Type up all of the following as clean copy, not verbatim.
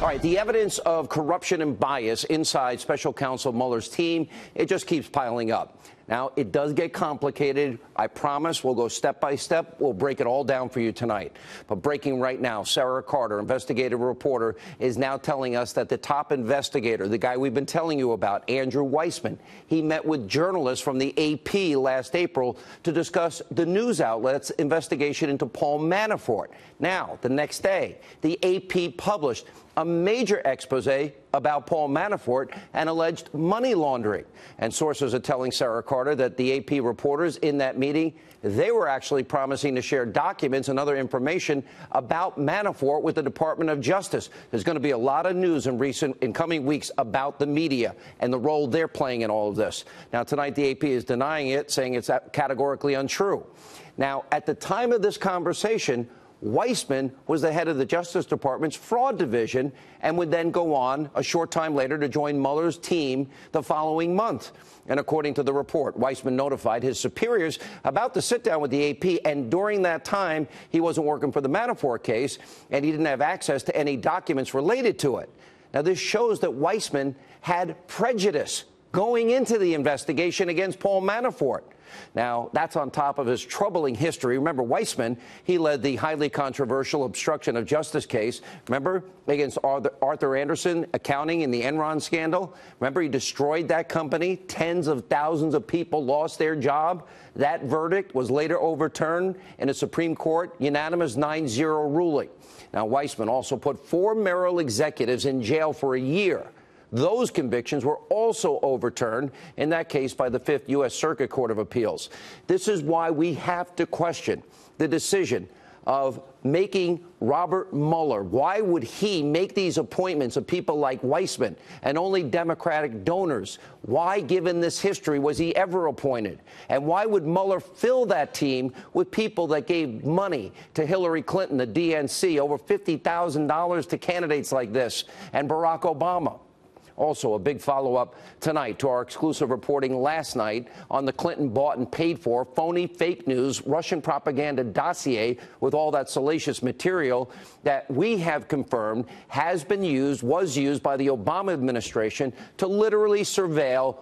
All right, the evidence of corruption and bias inside Special Counsel Mueller's team, it just keeps piling up. Now, it does get complicated. I promise we'll go step by step. We'll break it all down for you tonight. But breaking right now, Sarah Carter, investigative reporter, is now telling us that the top investigator, the guy we've been telling you about, Andrew Weissman, he met with journalists from the AP last April to discuss the news outlet's investigation into Paul Manafort. Now, the next day, the AP published a major expose about Paul Manafort and alleged money laundering. And sources are telling Sarah Carter that the AP reporters in that meeting, they were actually promising to share documents and other information about Manafort with the Department of Justice. There's going to be a lot of news in coming weeks about the media and the role they're playing in all of this. Now, tonight, the AP is denying it, saying it's categorically untrue. Now, at the time of this conversation, Weissman was the head of the Justice Department's fraud division and would then go on a short time later to join Mueller's team the following month. And according to the report, Weissman notified his superiors about the sit down with the AP, and during that time, he wasn't working for the Manafort case, and he didn't have access to any documents related to it. Now, this shows that Weissman had prejudice going into the investigation against Paul Manafort. Now, that's on top of his troubling history. Remember, Weissman, he led the highly controversial obstruction of justice case, remember, against Arthur Andersen accounting in the Enron scandal. Remember, he destroyed that company. Tens of thousands of people lost their job. That verdict was later overturned in a Supreme Court unanimous 9-0 ruling. Now, Weissman also put 4 Merrill executives in jail for a year. Those convictions were also overturned in that case by the 5th U.S. Circuit Court of Appeals. This is why we have to question the decision of making Robert Mueller. Why would he make these appointments of people like Weissman and only Democratic donors? Why, given this history, was he ever appointed? And why would Mueller fill that team with people that gave money to Hillary Clinton, the DNC, over $50,000 to candidates like this, and Barack Obama? Also, a big follow-up tonight to our exclusive reporting last night on the Clinton bought and paid for phony fake news Russian propaganda dossier with all that salacious material that we have confirmed was used by the Obama administration to literally surveil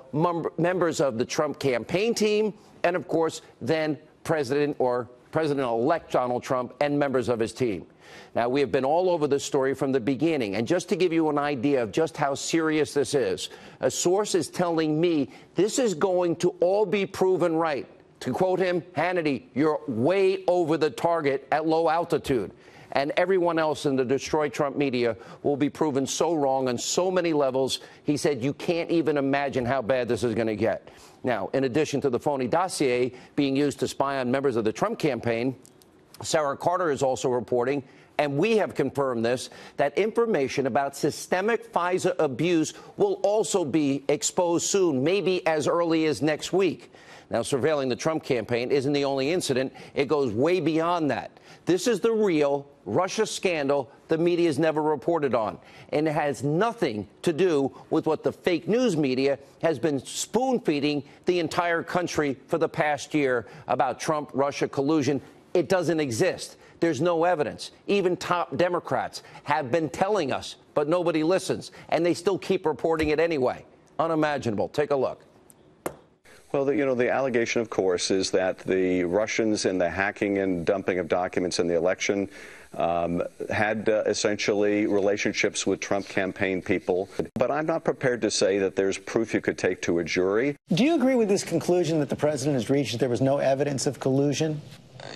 members of the Trump campaign team and, of course, then President-elect Donald Trump and members of his team. Now, we have been all over this story from the beginning. And just to give you an idea of just how serious this is, a source is telling me this is going to all be proven right. To quote him, Hannity, you're way over the target at low altitude. And everyone else in the Destroy Trump media will be proven so wrong on so many levels. He said you can't even imagine how bad this is going to get. Now, in addition to the phony dossier being used to spy on members of the Trump campaign, Sarah Carter is also reporting, and we have confirmed this, that information about systemic FISA abuse will also be exposed soon, maybe as early as next week. Now, surveilling the Trump campaign isn't the only incident. It goes way beyond that. This is the real Russia scandal the media's never reported on. And it has nothing to do with what the fake news media has been spoon-feeding the entire country for the past year about Trump-Russia collusion. It doesn't exist. There's no evidence. Even top Democrats have been telling us, but nobody listens. And they still keep reporting it anyway. Unimaginable. Take a look. Well, the allegation, of course, is that the Russians in the hacking and dumping of documents in the election had essentially relationships with Trump campaign people. But I'm not prepared to say that there's proof you could take to a jury. Do you agree with this conclusion that the president has reached, that there was no evidence of collusion?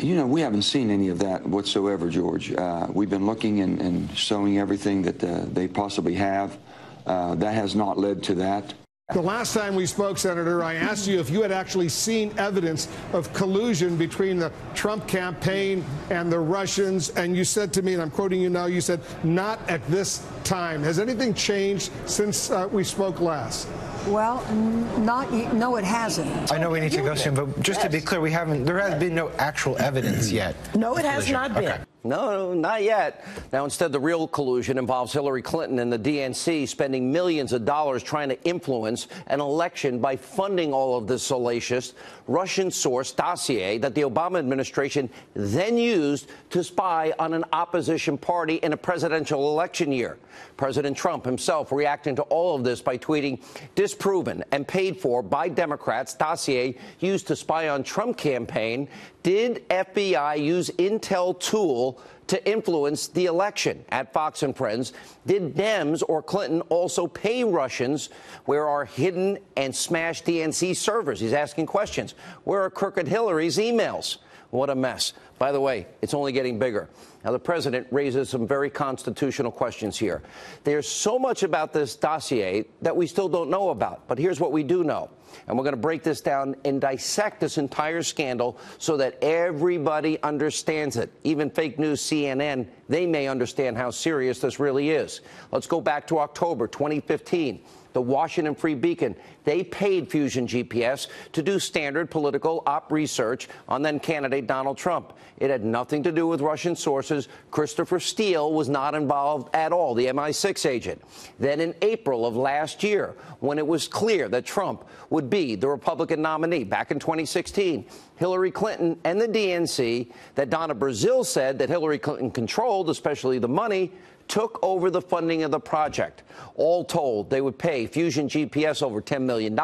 We haven't seen any of that whatsoever, George. We've been looking and showing everything that they possibly have. That has not led to that. The last time we spoke, Senator, I asked you if you had actually seen evidence of collusion between the Trump campaign and the Russians, and you said to me, and I'm quoting you now, you said, not at this time. Has anything changed since we spoke last? Well, no, it hasn't. I know we need to go soon, but just to be clear, there has been no actual evidence yet. No, it has not been. Okay. No, not yet. Now, instead, the real collusion involves Hillary Clinton and the DNC spending millions of dollars trying to influence an election by funding all of this salacious Russian-sourced dossier that the Obama administration then used to spy on an opposition party in a presidential election year. President Trump himself reacting to all of this by tweeting, "Disproven and paid for by Democrats dossier used to spy on Trump campaign. Did FBI use intel tool to influence the election?" At Fox and Friends, did Dems or Clinton also pay Russians? Where are hidden and smashed DNC servers? He's asking questions. Where are crooked Hillary's emails? What a mess. By the way, it's only getting bigger. Now, the president raises some very constitutional questions here. There's so much about this dossier that we still don't know about. But here's what we do know. And we're going to break this down and dissect this entire scandal so that everybody understands it. Even fake news CNN, they may understand how serious this really is. Let's go back to October 2015. The Washington Free Beacon, they paid Fusion GPS to do standard political op research on then candidate Donald Trump. It had nothing to do with Russian sources. Christopher Steele was not involved at all, the MI6 agent. Then in April of last year, when it was clear that Trump would be the Republican nominee back in 2016, Hillary Clinton and the DNC that Donna Brazile said that Hillary Clinton controlled, especially the money, took over the funding of the project. All told, they would pay Fusion GPS over $10 million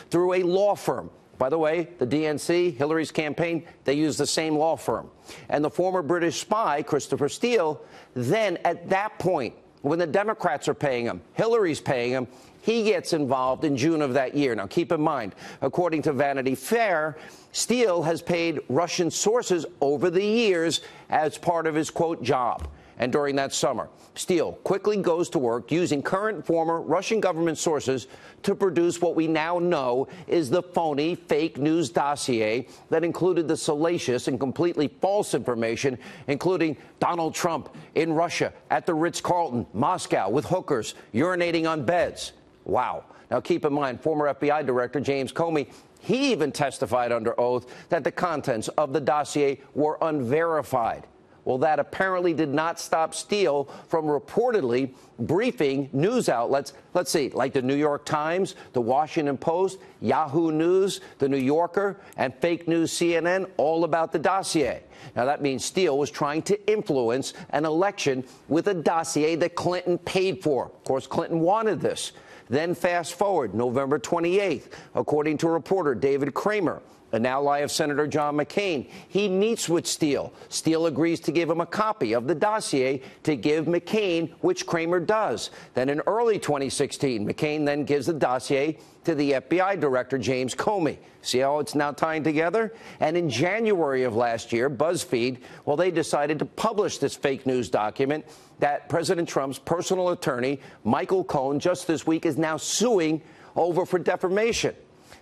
through a law firm. By the way, the DNC, Hillary's campaign, they used the same law firm. And the former British spy, Christopher Steele, then at that point, when the Democrats are paying him, Hillary's paying him, he gets involved in June of that year. Now, keep in mind, according to Vanity Fair, Steele has paid Russian sources over the years as part of his, quote, job. And during that summer, Steele quickly goes to work using current former Russian government sources to produce what we now know is the phony fake news dossier that included the salacious and completely false information, including Donald Trump in Russia at the Ritz-Carlton, Moscow, with hookers urinating on beds. Wow. Now, keep in mind, former FBI Director James Comey, he even testified under oath that the contents of the dossier were unverified. Well, that apparently did not stop Steele from reportedly briefing news outlets, let's see, like the New York Times, the Washington Post, Yahoo News, the New Yorker, and fake news CNN, all about the dossier. Now, that means Steele was trying to influence an election with a dossier that Clinton paid for. Of course, Clinton wanted this. Then fast forward, November 28th, according to reporter David Kramer, an ally of Senator John McCain, he meets with Steele. Steele agrees to give him a copy of the dossier to give McCain, which Kramer does. Then in early 2016, McCain then gives the dossier to the FBI Director, James Comey. See how it's now tying together? And in January of last year, BuzzFeed, well, they decided to publish this fake news document that President Trump's personal attorney, Michael Cohen, just this week is now suing over for defamation.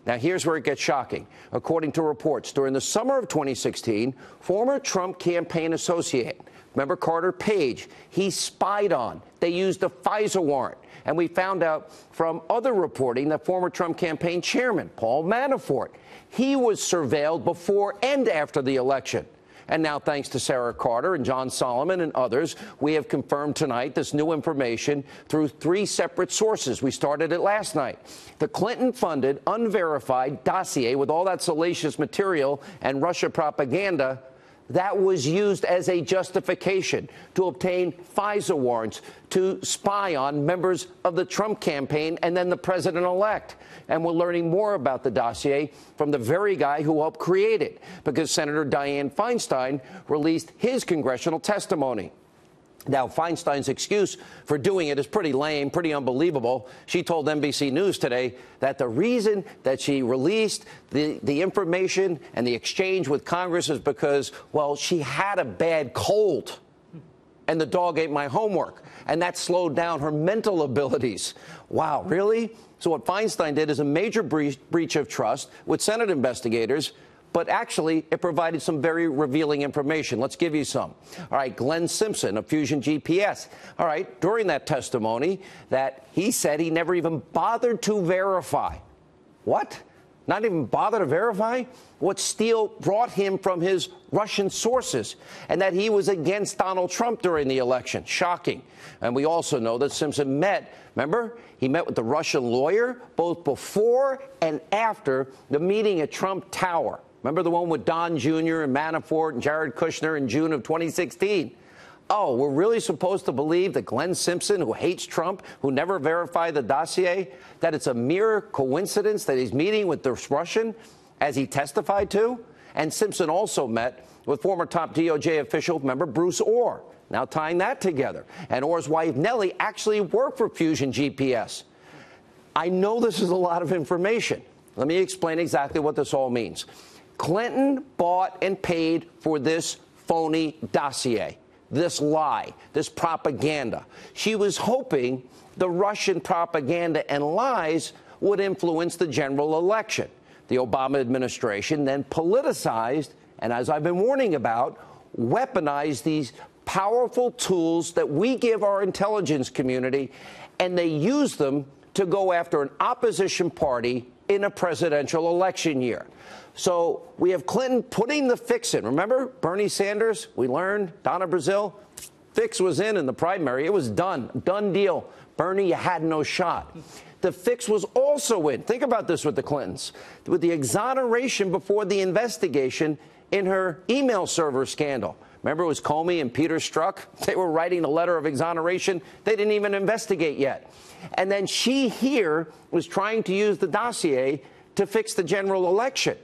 Now, here's where it gets shocking. According to reports, during the summer of 2016, former Trump campaign associate, remember Carter Page, he spied on. They used a FISA warrant. And we found out from other reporting that former Trump campaign chairman, Paul Manafort, he was surveilled before and after the election. And now, thanks to Sarah Carter and John Solomon and others, we have confirmed tonight this new information through 3 separate sources. We started it last night. The Clinton-funded, unverified dossier with all that salacious material and Russia propaganda that was used as a justification to obtain FISA warrants to spy on members of the Trump campaign and then the president-elect. And we're learning more about the dossier from the very guy who helped create it, because Senator Dianne Feinstein released his congressional testimony. Now, Feinstein's excuse for doing it is pretty lame, pretty unbelievable. She told NBC News today that the reason that she released the information and the exchange with Congress is because, well, she had a bad cold and the dog ate my homework, and that slowed down her mental abilities. Wow, really? So what Feinstein did is a major breach of trust with Senate investigators, but actually it provided some very revealing information. Let's give you some. All right, Glenn Simpson of Fusion GPS. All right, during that testimony that he said he never even bothered to verify. What? Not even bother to verify what Steele brought him from his Russian sources, and that he was against Donald Trump during the election. Shocking. And we also know that Simpson met, remember, he met with the Russian lawyer both before and after the meeting at Trump Tower. Remember the one with Don Jr. and Manafort and Jared Kushner in June of 2016? Oh, we're really supposed to believe that Glenn Simpson, who hates Trump, who never verified the dossier, that it's a mere coincidence that he's meeting with this Russian, as he testified to? And Simpson also met with former top DOJ official, remember, Bruce Orr. Now tying that together. And Orr's wife, Nellie, actually worked for Fusion GPS. I know this is a lot of information. Let me explain exactly what this all means. Clinton bought and paid for this phony dossier, this lie, this propaganda. She was hoping the Russian propaganda and lies would influence the general election. The Obama administration then politicized, and as I've been warning about, weaponized these powerful tools that we give our intelligence community, and they use them to go after an opposition party in a presidential election year. So we have Clinton putting the fix in. Remember Bernie Sanders? We learned, Donna Brazile, fix was in the primary. It was done. Done deal. Bernie, you had no shot. The fix was also in. Think about this with the Clintons. With the exoneration before the investigation in her email server scandal. Remember, it was Comey and Peter Strzok? They were writing the letter of exoneration. They didn't even investigate yet. And then she here was trying to use the dossier to fix the general election.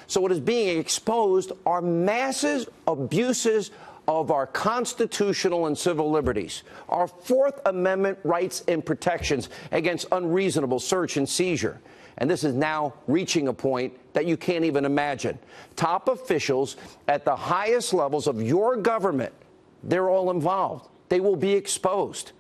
So what is being exposed are massive abuses of our constitutional and civil liberties, our Fourth Amendment rights and protections against unreasonable search and seizure. And this is now reaching a point that you can't even imagine. Top officials at the highest levels of your government, they're all involved. They will be exposed.